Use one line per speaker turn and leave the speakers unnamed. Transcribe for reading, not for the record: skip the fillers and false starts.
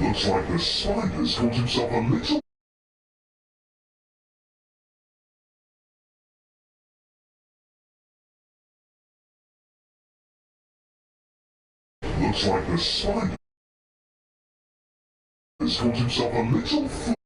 Looks like the spider's caught himself a little... Looks like the spider's caught himself a little...